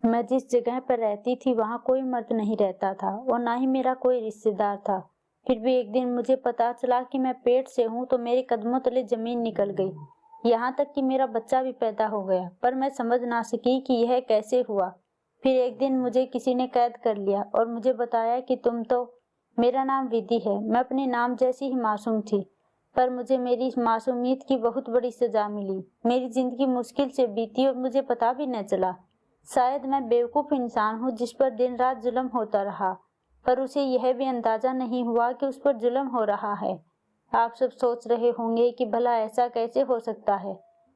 मैं जिस जगह पर रहती थी वहाँ कोई मर्द नहीं रहता था और ना ही मेरा कोई रिश्तेदार था। फिर भी एक दिन मुझे पता चला कि मैं पेट से हूँ तो मेरे कदमों तले जमीन निकल गई। यहाँ तक कि मेरा बच्चा भी पैदा हो गया, पर मैं समझ ना सकी कि यह कैसे हुआ। फिर एक दिन मुझे किसी ने कैद कर लिया और मुझे बताया कि तुम तो। मेरा नाम विधि है। मैं अपने नाम जैसी ही मासूम थी, पर मुझे मेरी इस मासूमियत की बहुत बड़ी सजा मिली। मेरी जिंदगी मुश्किल से बीती और मुझे पता भी न चला। शायद मैं बेवकूफ इंसान हूँ जिस पर दिन रात जुल्म होता रहा, पर उसे यह भी अंदाजा नहीं हुआ कि उस पर जुल्म हो रहा है। आप सब सोच रहे होंगे कि भला ऐसा कैसे हो सकता है,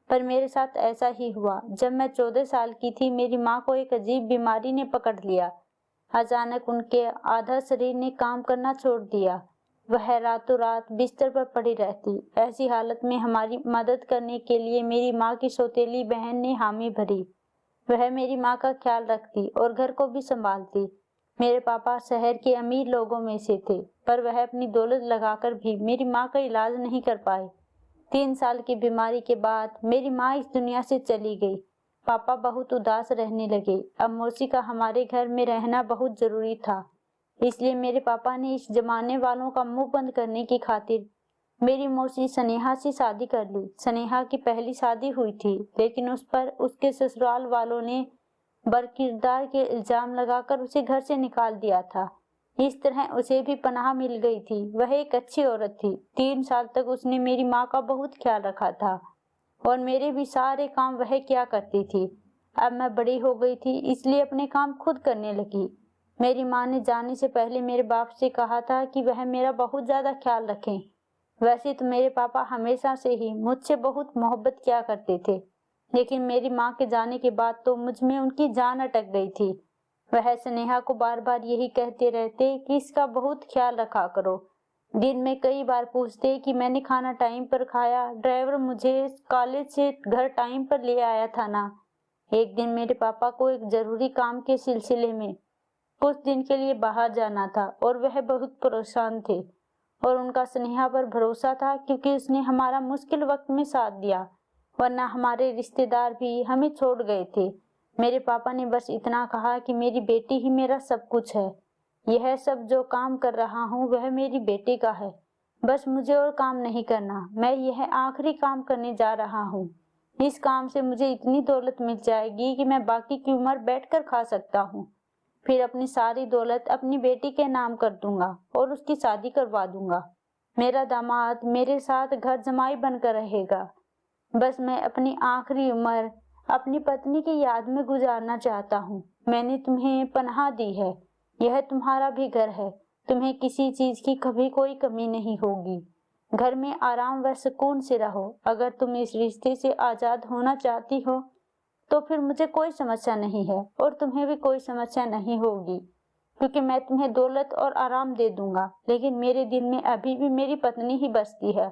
पर मेरे साथ ऐसा ही हुआ। जब मैं 14 साल की थी, मेरी माँ को एक अजीब बीमारी ने पकड़ लिया। अचानक उनके आधा शरीर ने काम करना छोड़ दिया। वह रातों रात बिस्तर पर पड़ी रहती। ऐसी हालत में हमारी मदद करने के लिए मेरी माँ की सौतेली बहन ने हामी भरी। वह मेरी माँ का ख्याल रखती और घर को भी संभालती। मेरे पापा शहर के अमीर लोगों में से थे, पर वह अपनी दौलत लगाकर भी मेरी माँ का इलाज नहीं कर पाए। 3 साल की बीमारी के बाद मेरी माँ इस दुनिया से चली गई। पापा बहुत उदास रहने लगे। अब मौसी का हमारे घर में रहना बहुत जरूरी था, इसलिए मेरे पापा ने इस जमाने वालों का मुंह बंद करने की खातिर मेरी मौसी स्नेहा से शादी कर ली। स्नेहा की पहली शादी हुई थी, लेकिन उस पर उसके ससुराल वालों ने बरकिरदार के इल्जाम लगाकर उसे घर से निकाल दिया था। इस तरह उसे भी पनाह मिल गई थी। वह एक अच्छी औरत थी। 3 साल तक उसने मेरी माँ का बहुत ख्याल रखा था और मेरे भी सारे काम वह किया करती थी। अब मैं बड़ी हो गई थी, इसलिए अपने काम खुद करने लगी। मेरी माँ ने जाने से पहले मेरे बाप से कहा था कि वह मेरा बहुत ज्यादा ख्याल रखें। वैसे तो मेरे पापा हमेशा से ही मुझसे बहुत मोहब्बत किया करते थे, लेकिन मेरी माँ के जाने के बाद तो मुझ में उनकी जान अटक गई थी। वह स्नेहा को बार बार यही कहते रहते कि इसका बहुत ख्याल रखा करो। दिन में कई बार पूछते कि मैंने खाना टाइम पर खाया, ड्राइवर मुझे कॉलेज से घर टाइम पर ले आया था ना। एक दिन मेरे पापा को एक जरूरी काम के सिलसिले में कुछ दिन के लिए बाहर जाना था और वह बहुत परेशान थे, और उनका स्नेहा पर भरोसा था क्योंकि उसने हमारा मुश्किल वक्त में साथ दिया, वरना हमारे रिश्तेदार भी हमें छोड़ गए थे। मेरे पापा ने बस इतना कहा कि मेरी बेटी ही मेरा सब कुछ है। यह सब जो काम कर रहा हूँ वह मेरी बेटी का है। बस मुझे और काम नहीं करना। मैं यह आखिरी काम करने जा रहा हूँ। इस काम से मुझे इतनी दौलत मिल जाएगी कि मैं बाकी की उम्र बैठकर खा सकता हूँ। फिर अपनी सारी दौलत अपनी बेटी के नाम कर दूंगा और उसकी शादी करवा दूंगा। मेरा दामाद मेरे साथ घर जमाई बनकर रहेगा। बस मैं अपनी आखिरी उम्र अपनी पत्नी की याद में गुजारना चाहता हूँ। मैंने तुम्हें पनाह दी है, यह तुम्हारा भी घर है। तुम्हें किसी चीज की कभी कोई कमी नहीं होगी। घर में आराम व सुकून से रहो। अगर तुम इस रिश्ते से आजाद होना चाहती हो तो फिर मुझे कोई समस्या नहीं है और तुम्हें भी कोई समस्या नहीं होगी, क्योंकि मैं तुम्हें दौलत और आराम दे दूंगा। लेकिन मेरे दिल में अभी भी मेरी पत्नी ही बसती है।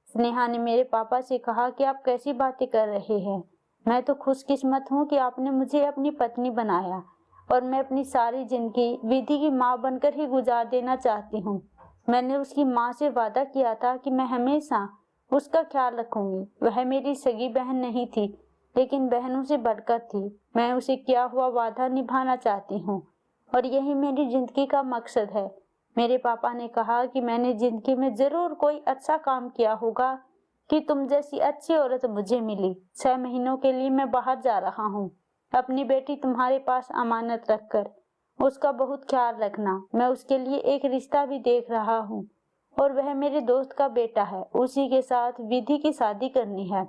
स्नेहा ने मेरे पापा से कहा कि आप कैसी बातें कर रहे हैं। मैं तो खुशकिस्मत हूँ कि आपने मुझे अपनी पत्नी बनाया और मैं अपनी सारी जिंदगी विधि की माँ बनकर ही गुजार देना चाहती हूँ। मैंने उसकी माँ से वादा किया था कि मैं हमेशा उसका ख्याल रखूंगी। वह मेरी सगी बहन नहीं थी, लेकिन बहनों से बढ़कर थी। मैं उसे किया हुआ वादा निभाना चाहती हूँ और यही मेरी जिंदगी का मकसद है। मेरे पापा ने कहा कि मैंने जिंदगी में जरूर कोई अच्छा काम किया होगा कि तुम जैसी अच्छी औरत मुझे मिली। 6 महीनों के लिए मैं बाहर जा रहा हूँ। अपनी बेटी तुम्हारे पास अमानत रखकर उसका बहुत ख्याल रखना। मैं उसके लिए एक रिश्ता भी देख रहा हूँ और वह मेरे दोस्त का बेटा है। उसी के साथ विधि की शादी करनी है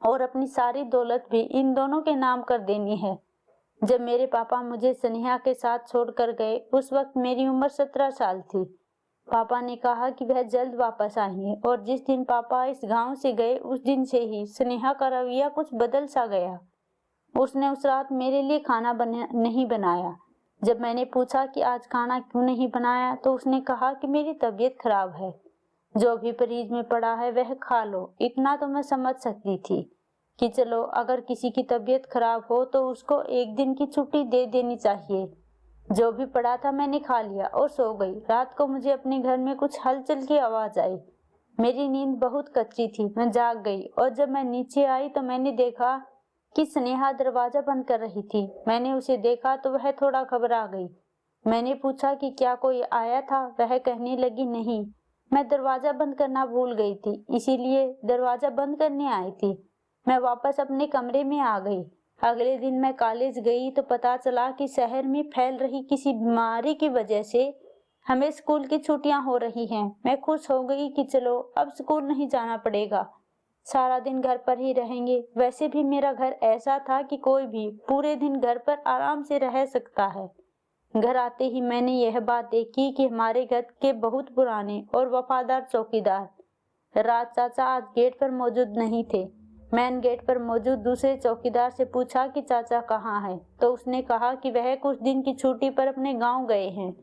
और अपनी सारी दौलत भी इन दोनों के नाम कर देनी है। जब मेरे पापा मुझे स्नेहा के साथ छोड़कर गए, उस वक्त मेरी उम्र 17 साल थी। पापा ने कहा कि वह जल्द वापस आएंगे और जिस दिन पापा इस गांव से गए उस दिन से ही स्नेहा का रवैया कुछ बदल सा गया। उसने उस रात मेरे लिए खाना नहीं बनाया। जब मैंने पूछा कि आज खाना क्यों नहीं बनाया तो उसने कहा कि मेरी तबीयत खराब है, जो भी फ्रिज में पड़ा है वह खा लो। इतना तो मैं समझ सकती थी कि चलो अगर किसी की तबीयत खराब हो तो उसको एक दिन की छुट्टी दे देनी चाहिए। जो भी पड़ा था मैंने खा लिया और सो गई। रात को मुझे अपने घर में कुछ हलचल की आवाज आई। मेरी नींद बहुत कच्ची थी। मैं जाग गई और जब मैं नीचे आई तो मैंने देखा कि स्नेहा दरवाजा बंद कर रही थी। मैंने उसे देखा तो वह थोड़ा घबरा गई। मैंने पूछा कि क्या कोई आया था? वह कहने लगी, नहीं, मैं दरवाजा बंद करना भूल गई थी, इसीलिए दरवाजा बंद करने आई थी। मैं वापस अपने कमरे में आ गई। अगले दिन मैं कॉलेज गई तो पता चला कि शहर में फैल रही किसी बीमारी की वजह से हमें स्कूल की छुट्टियां हो रही हैं। मैं खुश हो गई कि चलो अब स्कूल नहीं जाना पड़ेगा, सारा दिन घर पर ही रहेंगे। वैसे भी मेरा घर ऐसा था कि कोई भी पूरे दिन घर पर आराम से रह सकता है। घर आते ही मैंने यह बात देखी कि हमारे घर के बहुत पुराने और वफादार चौकीदार राज चाचा आज गेट पर मौजूद नहीं थे। मैंने गेट पर मौजूद दूसरे चौकीदार से पूछा कि चाचा कहाँ है, तो उसने कहा कि वह कुछ दिन की छुट्टी पर अपने गांव गए हैं।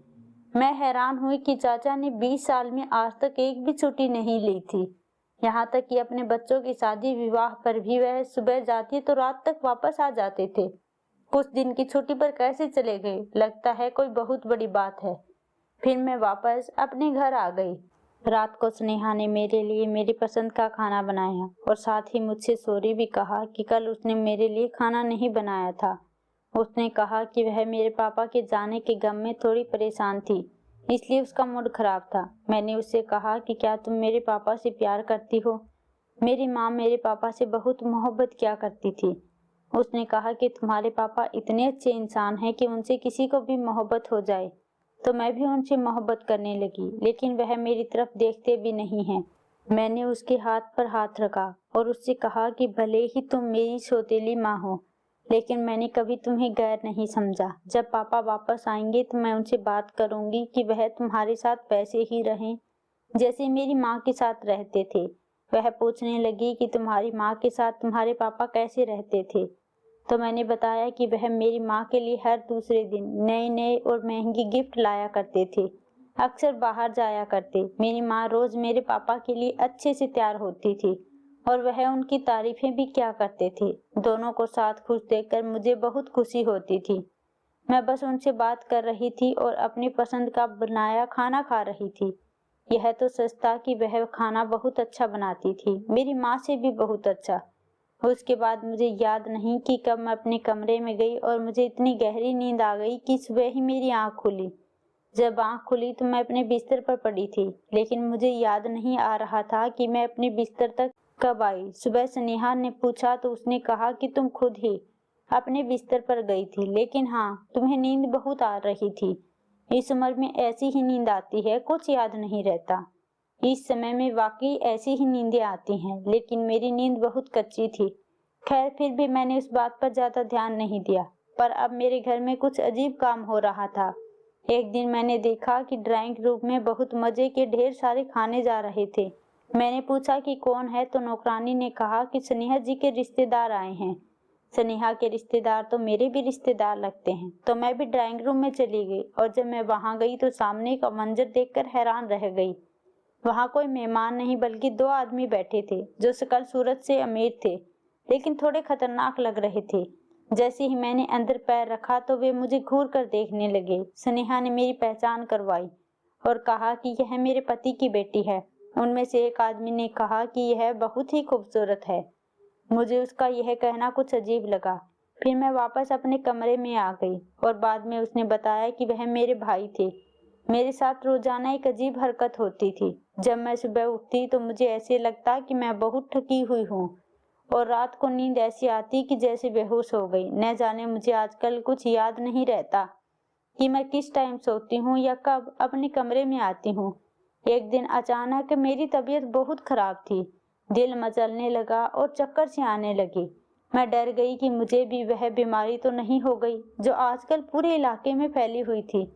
मैं हैरान हुई कि चाचा ने 20 साल में आज तक एक भी छुट्टी नहीं ली थी। यहाँ तक कि अपने बच्चों की शादी विवाह पर भी वह सुबह जाती तो रात तक वापस आ जाते थे। कुछ दिन की छुट्टी पर कैसे चले गए? लगता है कोई बहुत बड़ी बात है। फिर मैं वापस अपने घर आ गई। रात को स्नेहा ने मेरे लिए मेरी पसंद का खाना बनाया और साथ ही मुझसे सॉरी भी कहा कि कल उसने मेरे लिए खाना नहीं बनाया था। उसने कहा कि वह मेरे पापा के जाने के गम में थोड़ी परेशान थी, इसलिए उसका मूड खराब था। मैंने उससे कहा कि क्या तुम मेरे पापा से प्यार करती हो? मेरी माँ मेरे पापा से बहुत मोहब्बत किया करती थी। उसने कहा कि तुम्हारे पापा इतने अच्छे इंसान हैं कि उनसे किसी को भी मोहब्बत हो जाए। तो मैं भी उनसे मोहब्बत करने लगी, लेकिन वह मेरी तरफ देखते भी नहीं हैं। मैंने उसके हाथ पर हाथ रखा और उससे कहा कि भले ही तुम मेरी सौतेली माँ हो, लेकिन मैंने कभी तुम्हें गैर नहीं समझा। जब पापा वापस आएंगे तो मैं उनसे बात करूंगी कि वह तुम्हारे साथ वैसे ही रहें जैसे मेरी माँ के साथ रहते थे। वह पूछने लगी कि तुम्हारी माँ के साथ तुम्हारे पापा कैसे रहते थे? तो मैंने बताया कि वह मेरी माँ के लिए हर दूसरे दिन नए नए और महंगी गिफ्ट लाया करते थे, अक्सर बाहर जाया करते। मेरी माँ रोज मेरे पापा के लिए अच्छे से तैयार होती थी और वह उनकी तारीफें भी किया करते थे। दोनों को साथ खुश देखकर मुझे बहुत खुशी होती थी। मैं बस उनसे बात कर रही थी और अपनी पसंद का बनाया खाना खा रही थी। यह तो सच था कि वह खाना बहुत अच्छा बनाती थी, मेरी माँ से भी बहुत अच्छा। उसके बाद मुझे याद नहीं कि कब मैं अपने कमरे में गई और मुझे इतनी गहरी नींद आ गई कि सुबह ही मेरी आंख खुली। जब आंख खुली तो मैं अपने बिस्तर पर पड़ी थी, लेकिन मुझे याद नहीं आ रहा था कि मैं अपने बिस्तर तक कब आई। सुबह स्नेहा ने पूछा तो उसने कहा कि तुम खुद ही अपने बिस्तर पर गई थी, लेकिन हाँ, तुम्हें नींद बहुत आ रही थी। इस उम्र में ऐसी ही नींद आती है, कुछ याद नहीं रहता। इस समय में वाकई ऐसी ही नींदें आती हैं, लेकिन मेरी नींद बहुत कच्ची थी। खैर, फिर भी मैंने उस बात पर ज्यादा ध्यान नहीं दिया। पर अब मेरे घर में कुछ अजीब काम हो रहा था। एक दिन मैंने देखा कि ड्राइंग रूम में बहुत मजे के ढेर सारे खाने जा रहे थे। मैंने पूछा कि कौन है, तो नौकरानी ने कहा कि स्नेहा जी के रिश्तेदार आए हैं। स्नेहा के रिश्तेदार तो मेरे भी रिश्तेदार लगते हैं। तो मैं भी ड्राइंग रूम में चली गई और जब मैं वहां गई तो सामने का मंजर देखकर हैरान रह गई। वहां कोई मेहमान नहीं बल्कि 2 आदमी बैठे थे जो शक्ल सूरत से अमीर थे, लेकिन थोड़े खतरनाक लग रहे थे। जैसे ही मैंने अंदर पैर रखा तो वे मुझे घूर कर देखने लगे। स्नेहा ने मेरी पहचान करवाई और कहा कि यह मेरे पति की बेटी है। उनमें से एक आदमी ने कहा कि यह बहुत ही खूबसूरत है। मुझे उसका यह कहना कुछ अजीब लगा। फिर मैं वापस अपने कमरे में आ गई और बाद में उसने बताया कि वह मेरे भाई थे। मेरे साथ रोजाना एक अजीब हरकत होती थी। जब मैं सुबह उठती तो मुझे ऐसे लगता कि मैं बहुत थकी हुई हूँ और रात को नींद ऐसी आती कि जैसे बेहोश हो गई। न जाने मुझे आजकल कुछ याद नहीं रहता कि मैं किस टाइम सोती हूँ या कब अपने कमरे में आती हूँ। एक दिन अचानक मेरी तबीयत बहुत खराब थी, दिल मचलने लगा और चक्कर से आने लगी। मैं डर गई कि मुझे भी वह बीमारी तो नहीं हो गई जो आजकल पूरे इलाके में फैली हुई थी।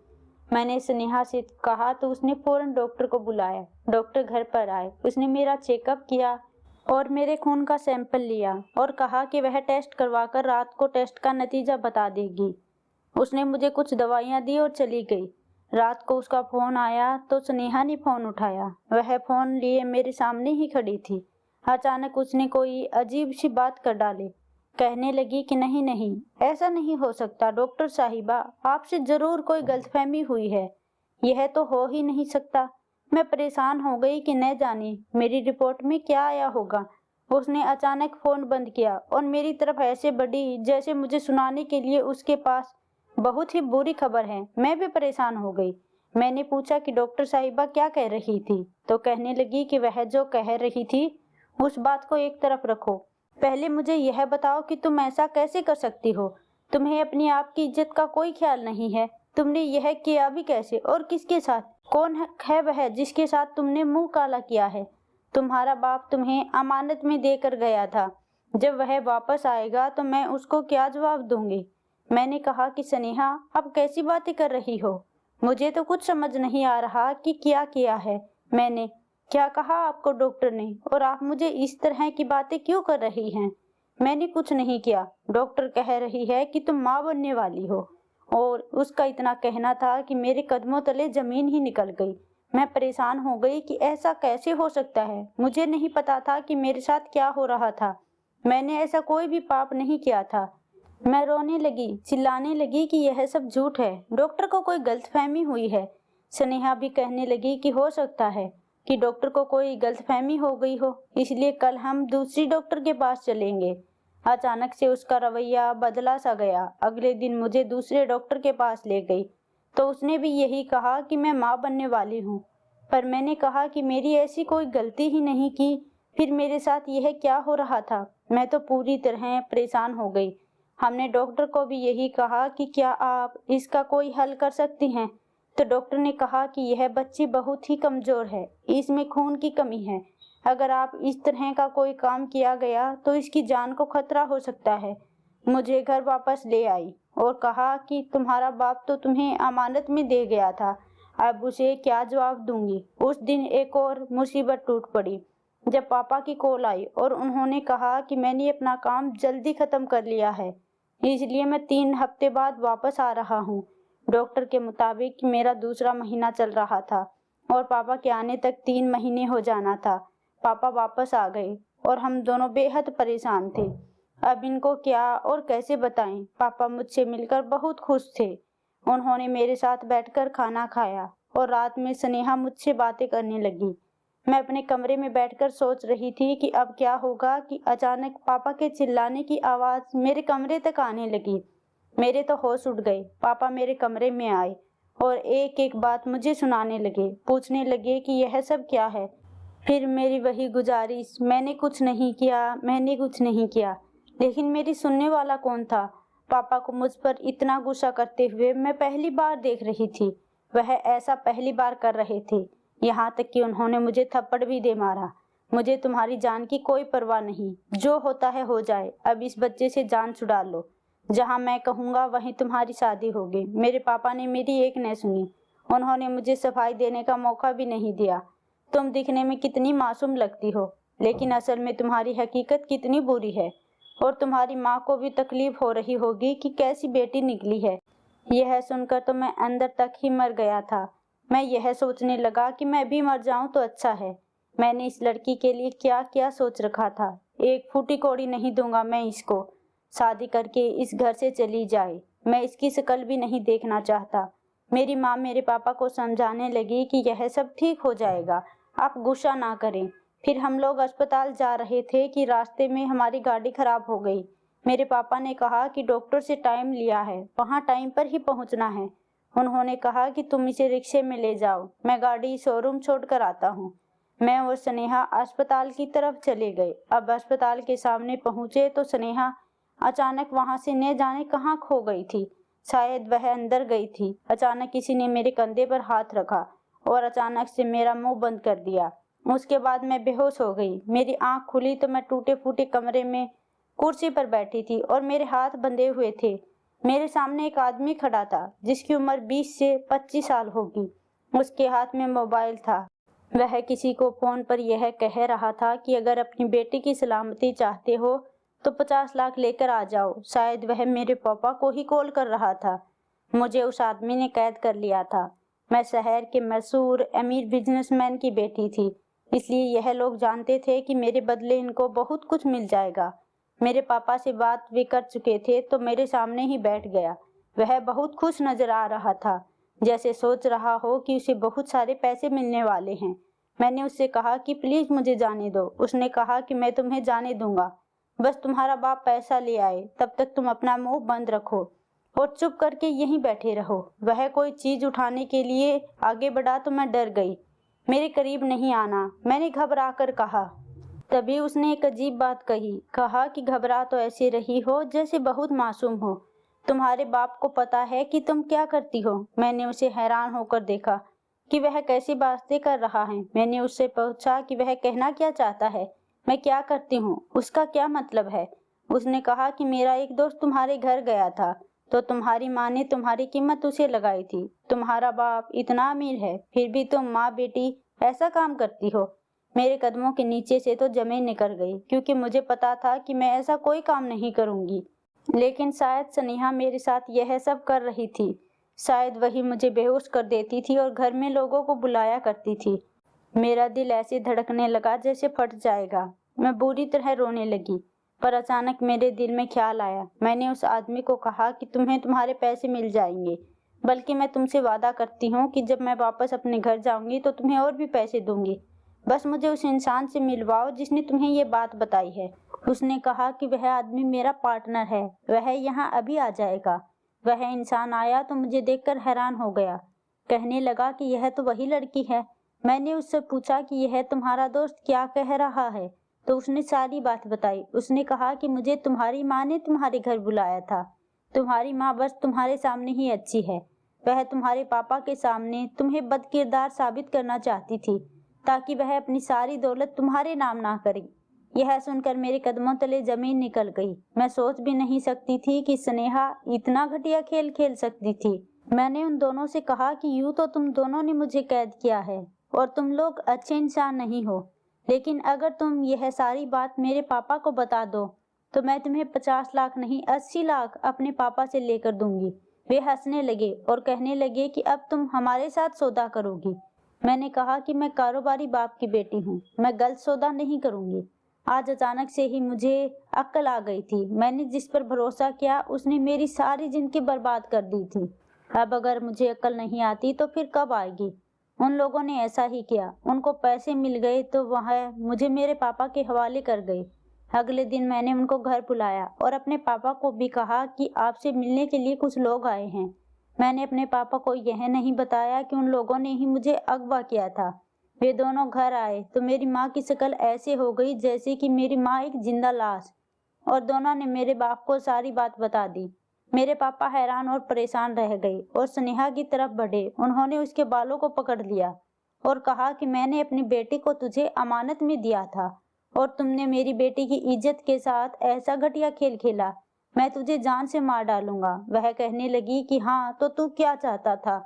मैंने स्नेहा से कहा तो उसने फौरन डॉक्टर को बुलाया। डॉक्टर घर पर आए, उसने मेरा चेकअप किया और मेरे खून का सैंपल लिया और कहा कि वह टेस्ट करवाकर रात को टेस्ट का नतीजा बता देगी। उसने मुझे कुछ दवाइयां दी और चली गई। रात को उसका फोन आया तो स्नेहा ने फोन उठाया। वह फोन लिए मेरे सामने ही खड़ी थी। अचानक उसने कोई अजीब सी बात कर डाली। कहने लगी कि नहीं नहीं, ऐसा नहीं हो सकता डॉक्टर साहिबा, आपसे जरूर कोई गलतफहमी हुई है, यह तो हो ही नहीं सकता। मैं परेशान हो गई कि न जाने मेरी रिपोर्ट में क्या आया होगा। उसने अचानक फोन बंद किया और मेरी तरफ ऐसे बढ़ी जैसे मुझे सुनाने के लिए उसके पास बहुत ही बुरी खबर है। मैं भी परेशान हो गई। मैंने पूछा कि डॉक्टर साहिबा क्या कह रही थी, तो कहने लगी कि वह जो कह रही थी उस बात को एक तरफ रखो। पहले मुझे यह बताओ कि तुम ऐसा कैसे कर सकती हो? तुम्हें अपनी आप की इज्जत का कोई ख्याल नहीं है। तुमने यह किया भी कैसे और किसके साथ? कौन है वह जिसके साथ तुमने मुंह काला किया है? तुम्हारा बाप तुम्हें अमानत में देकर गया था। जब वह वापस आएगा तो मैं उसको क्या जवाब दूंगी? मैंने कहा कि स्नेहा, अब कैसी बातें कर रही हो? मुझे तो कुछ समझ नहीं आ रहा कि क्या किया है मैंने। क्या कहा आपको डॉक्टर ने और आप मुझे इस तरह की बातें क्यों कर रही हैं? मैंने कुछ नहीं किया। डॉक्टर कह रही है कि तुम माँ बनने वाली हो, और उसका इतना कहना था कि मेरे कदमों तले जमीन ही निकल गई। मैं परेशान हो गई कि ऐसा कैसे हो सकता है। मुझे नहीं पता था कि मेरे साथ क्या हो रहा था। मैंने ऐसा कोई भी पाप नहीं किया था। मैं रोने लगी, चिल्लाने लगी कि यह सब झूठ है, डॉक्टर को कोई गलतफहमी हुई है। स्नेहा भी कहने लगी कि हो सकता है कि डॉक्टर को कोई गलतफहमी हो गई हो, इसलिए कल हम दूसरी डॉक्टर के पास चलेंगे। अचानक से उसका रवैया बदला सा गया। अगले दिन मुझे दूसरे डॉक्टर के पास ले गई तो उसने भी यही कहा कि मैं माँ बनने वाली हूँ, पर मैंने कहा कि मेरी ऐसी कोई गलती ही नहीं की। फिर मेरे साथ यह क्या हो रहा था? मैं तो पूरी तरह परेशान हो गई। हमने डॉक्टर को भी यही कहा कि क्या आप इसका कोई हल कर सकती हैं, तो डॉक्टर ने कहा कि यह बच्ची बहुत ही कमजोर है, इसमें खून की कमी है। अगर आप इस तरह का कोई काम किया गया तो इसकी जान को खतरा हो सकता है। मुझे घर वापस ले आई और कहा कि तुम्हारा बाप तो तुम्हें अमानत में दे गया था, अब उसे क्या जवाब दूंगी। उस दिन एक और मुसीबत टूट पड़ी जब पापा की कॉल आई और उन्होंने कहा कि मैंने अपना काम जल्दी खत्म कर लिया है, इसलिए मैं 3 हफ्ते बाद वापस आ रहा हूँ। डॉक्टर के मुताबिक मेरा दूसरा महीना चल रहा था और पापा के आने तक 3 महीने हो जाना था। पापा वापस आ गए और हम दोनों बेहद परेशान थे। अब इनको क्या और कैसे बताएं। पापा मुझसे मिलकर बहुत खुश थे। उन्होंने मेरे साथ बैठकर खाना खाया और रात में स्नेहा मुझसे बातें करने लगी। मैं अपने कमरे में बैठकर सोच रही थी कि अब क्या होगा कि अचानक पापा के चिल्लाने की आवाज़ मेरे कमरे तक आने लगी। मेरे तो होश उड़ गए। पापा मेरे कमरे में आए और एक एक बात मुझे सुनाने लगे, पूछने लगे कि यह सब क्या है। फिर मेरी वही गुजारिश, मैंने कुछ नहीं किया, मैंने कुछ नहीं किया। लेकिन मेरी सुनने वाला कौन था? पापा को मुझ पर इतना गुस्सा करते हुए मैं पहली बार देख रही थी। वह ऐसा पहली बार कर रहे थे, यहाँ तक कि उन्होंने मुझे थप्पड़ भी दे मारा। मुझे तुम्हारी जान की कोई परवाह नहीं, जो होता है हो जाए। अब इस बच्चे से जान छुड़ा लो। जहाँ मैं कहूँगा वहीं तुम्हारी शादी होगी। मेरे पापा ने मेरी एक न सुनी। उन्होंने मुझे सफाई देने का मौका भी नहीं दिया। तुम दिखने में कितनी मासूम लगती हो, लेकिन असल में तुम्हारी हकीकत कितनी बुरी है। और तुम्हारी माँ को भी तकलीफ हो रही होगी कि कैसी बेटी निकली है। यह सुनकर तो मैं अंदर तक ही मर गया था। मैं यह सोचने लगा कि मैं भी मर जाऊं तो अच्छा है। मैंने इस लड़की के लिए क्या क्या सोच रखा था। एक फूटी कौड़ी नहीं दूंगा मैं इसको। शादी करके इस घर से चली जाए, मैं इसकी शक्ल भी नहीं देखना चाहता। मेरी माँ मेरे पापा को समझाने लगी कि यह सब ठीक हो जाएगा, आप गुस्सा ना करें। फिर हम लोग अस्पताल जा रहे थे कि रास्ते में हमारी गाड़ी खराब हो गई। मेरे पापा ने कहा कि डॉक्टर से टाइम लिया है, वहाँ टाइम पर ही पहुँचना है। उन्होंने कहा कि तुम इसे रिक्शे में ले जाओ, मैं गाड़ी शोरूम छोड़कर आता हूँ। मैं और स्नेहा अस्पताल की तरफ चले गए। अब अस्पताल के सामने पहुँचे तो स्नेहा अचानक वहाँ से न जाने कहाँ खो गई थी। शायद वह अंदर गई थी। अचानक किसी ने मेरे कंधे पर हाथ रखा और अचानक से मेरा मुंह बंद कर दिया। उसके बाद मैं बेहोश हो गई। मेरी आंख खुली तो मैं टूटे फूटे कमरे में कुर्सी पर बैठी थी और मेरे हाथ बंधे हुए थे। मेरे सामने एक आदमी खड़ा था जिसकी उम्र 20 से 25 साल होगी। उसके हाथ में मोबाइल था। वह किसी को फोन पर यह कह रहा था कि अगर अपनी बेटी की सलामती चाहते हो तो 50 लाख लेकर आ जाओ। शायद वह मेरे पापा को ही कॉल कर रहा था। मुझे उस आदमी ने कैद कर लिया था। मैं शहर के मशहूर अमीर बिजनेसमैन की बेटी थी, इसलिए यह लोग जानते थे कि मेरे बदले इनको बहुत कुछ मिल जाएगा। मेरे पापा से बात भी कर चुके थे तो मेरे सामने ही बैठ गया। वह बहुत खुश नजर आ रहा था, जैसे सोच रहा हो कि उसे बहुत सारे पैसे मिलने वाले हैं। मैंने उससे कहा कि प्लीज मुझे जाने दो। उसने कहा कि मैं तुम्हें जाने दूंगा, बस तुम्हारा बाप पैसा ले आए, तब तक तुम अपना मुंह बंद रखो और चुप करके यहीं बैठे रहो। वह कोई चीज उठाने के लिए आगे बढ़ा तो मैं डर गई। मेरे करीब नहीं आना, मैंने घबरा कर कहा। तभी उसने एक अजीब बात कहा कि घबरा तो ऐसे रही हो जैसे बहुत मासूम हो। तुम्हारे बाप को पता है कि तुम क्या करती हो? मैंने उसे हैरान होकर देखा कि वह कैसी बातें कर रहा है। मैंने उससे पूछा कि वह कहना क्या चाहता है, मैं क्या करती हूँ, उसका क्या मतलब है। उसने कहा कि मेरा एक दोस्त तुम्हारे घर गया था तो तुम्हारी माँ ने तुम्हारी कीमत उसे लगाई थी। तुम्हारा बाप इतना अमीर है, फिर भी तुम माँ बेटी ऐसा काम करती हो। मेरे कदमों के नीचे से तो जमीन निकल गई, क्योंकि मुझे पता था कि मैं ऐसा कोई काम नहीं करूंगी। लेकिन शायद स्नेहा मेरे साथ यह सब कर रही थी। शायद वही मुझे बेहोश कर देती थी और घर में लोगों को बुलाया करती थी। मेरा दिल ऐसे धड़कने लगा जैसे फट जाएगा। मैं बुरी तरह रोने लगी। पर अचानक मेरे दिल में ख्याल आया। मैंने उस आदमी को कहा कि तुम्हें तुम्हारे पैसे मिल जाएंगे, बल्कि मैं तुमसे वादा करती हूँ कि जब मैं वापस अपने घर जाऊंगी तो तुम्हें और भी पैसे दूंगी। बस मुझे उस इंसान से मिलवाओ जिसने तुम्हें ये बात बताई है। उसने कहा कि वह आदमी मेरा पार्टनर है, वह यहाँ अभी आ जाएगा। वह इंसान आया तो मुझे देखकर हैरान हो गया। कहने लगा कि यह तो वही लड़की है। मैंने उससे पूछा कि यह तुम्हारा दोस्त क्या कह रहा है, तो उसने सारी बात बताई। उसने कहा कि मुझे तुम्हारी माँ ने तुम्हारे घर बुलाया था। तुम्हारी माँ बस तुम्हारे सामने ही अच्छी है। वह तुम्हारे पापा के सामने तुम्हें बदकिरदार साबित करना चाहती थी, ताकि वह अपनी सारी दौलत तुम्हारे नाम ना करे। यह सुनकर मेरे कदमों तले जमीन निकल गई। मैं सोच भी नहीं सकती थी कि स्नेहा इतना घटिया खेल खेल सकती थी। मैंने उन दोनों से कहा कि यूं तो तुम दोनों ने मुझे कैद किया है और तुम लोग अच्छे इंसान नहीं हो, लेकिन अगर तुम यह सारी बात मेरे पापा को बता दो तो मैं तुम्हें 50 लाख नहीं 80 लाख अपने पापा से लेकर दूंगी। वे हंसने लगे और कहने लगे कि अब तुम हमारे साथ सौदा करोगी। मैंने कहा कि मैं कारोबारी बाप की बेटी हूँ, मैं गलत सौदा नहीं करूंगी। आज अचानक से ही मुझे अक्ल आ गई थी। मैंने जिस पर भरोसा किया उसने मेरी सारी जिंदगी बर्बाद कर दी थी। अब अगर मुझे अक्ल नहीं आती तो फिर कब आएगी? उन लोगों ने ऐसा ही किया। उनको पैसे मिल गए तो वह मुझे मेरे पापा के हवाले कर गए। अगले दिन मैंने उनको घर बुलाया और अपने पापा को भी कहा कि आपसे मिलने के लिए कुछ लोग आए हैं। मैंने अपने पापा को यह नहीं बताया कि उन लोगों ने ही मुझे अगवा किया था। वे दोनों घर आए तो मेरी माँ की शक्ल ऐसे हो गई जैसे कि मेरी माँ एक जिंदा लाश, और दोनों ने मेरे बाप को सारी बात बता दी। मेरे पापा हैरान और परेशान रह गए और स्नेहा की तरफ बढ़े। उन्होंने उसके बालों को पकड़ लिया और कहा कि मैंने अपनी बेटी को तुझे अमानत में दिया था और तुमने मेरी बेटी की इज्जत के साथ ऐसा घटिया खेल खेला, मैं तुझे जान से मार डालूंगा। वह कहने लगी कि हाँ, तो तू क्या चाहता था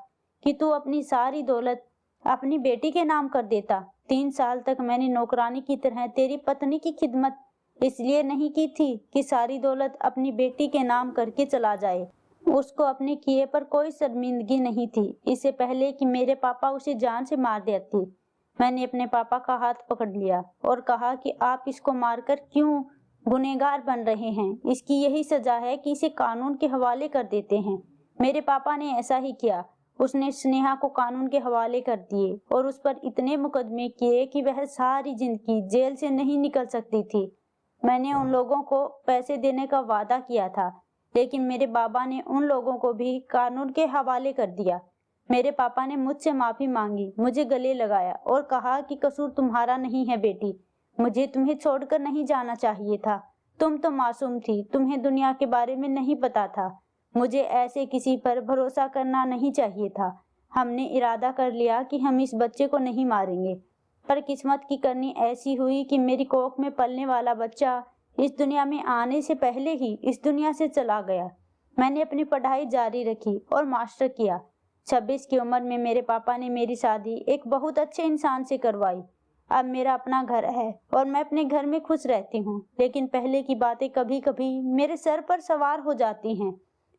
कि तू अपनी सारी दौलत अपनी बेटी के नाम कर देता? 3 साल तक मैंने नौकरानी की तरह तेरी पत्नी की खिदमत इसलिए नहीं की थी कि सारी दौलत अपनी बेटी के नाम करके चला जाए। उसको अपने किए पर कोई शर्मिंदगी नहीं थी, इससे पहले कि मेरे पापा उसे जान से मार देते। मैंने अपने पापा का हाथ पकड़ लिया और कहा कि आप इसको मारकर क्यों गुनहगार बन रहे हैं? इसकी यही सजा है कि इसे कानून के हवाले कर देते हैं। मेरे पापा ने ऐसा ही किया। उसने स्नेहा को कानून के हवाले कर दिए और उस पर इतने मुकदमे किए कि वह सारी जिंदगी जेल से नहीं निकल सकती थी। मैंने उन लोगों को पैसे देने का वादा किया था, लेकिन मेरे बाबा ने उन लोगों को भी कानून के हवाले कर दिया। मेरे पापा ने मुझसे माफी मांगी, मुझे गले लगाया और कहा कि कसूर तुम्हारा नहीं है बेटी, मुझे तुम्हें छोड़कर नहीं जाना चाहिए था। तुम तो मासूम थी, तुम्हें दुनिया के बारे में नहीं पता था। मुझे ऐसे किसी पर भरोसा करना नहीं चाहिए था। हमने इरादा कर लिया कि हम इस बच्चे को नहीं मारेंगे, पर किस्मत की करनी ऐसी हुई कि मेरी कोख में पलने वाला बच्चा इस दुनिया में आने से पहले ही इस दुनिया से चला गया। मैंने अपनी पढ़ाई जारी रखी और मास्टर किया। 26 की उम्र में मेरे पापा ने मेरी शादी एक बहुत अच्छे इंसान से करवाई। अब मेरा अपना घर है और मैं अपने घर में खुश रहती हूँ, लेकिन पहले की बातें कभी कभी मेरे सर पर सवार हो जाती हैं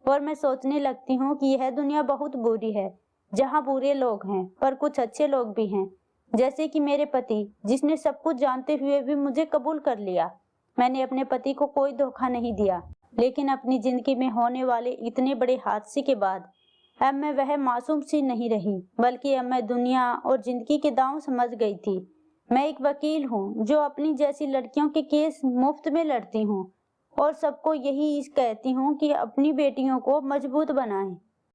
और मैं सोचने लगती हूँ कि यह दुनिया बहुत बुरी है, जहाँ बुरे लोग हैं पर कुछ अच्छे लोग भी हैं, जैसे कि मेरे पति, जिसने सब कुछ जानते हुए भी मुझे कबूल कर लिया। मैंने अपने पति को कोई धोखा नहीं दिया, लेकिन अपनी जिंदगी में होने वाले इतने बड़े हादसे के बाद अब मैं वह मासूम सी नहीं रही, बल्कि अब मैं दुनिया और जिंदगी के दांव समझ गई थी। मैं एक वकील हूँ जो अपनी जैसी लड़कियों के केस मुफ्त में लड़ती हूँ और सबको यही कहती हूँ कि अपनी बेटियों को मजबूत बनाएं।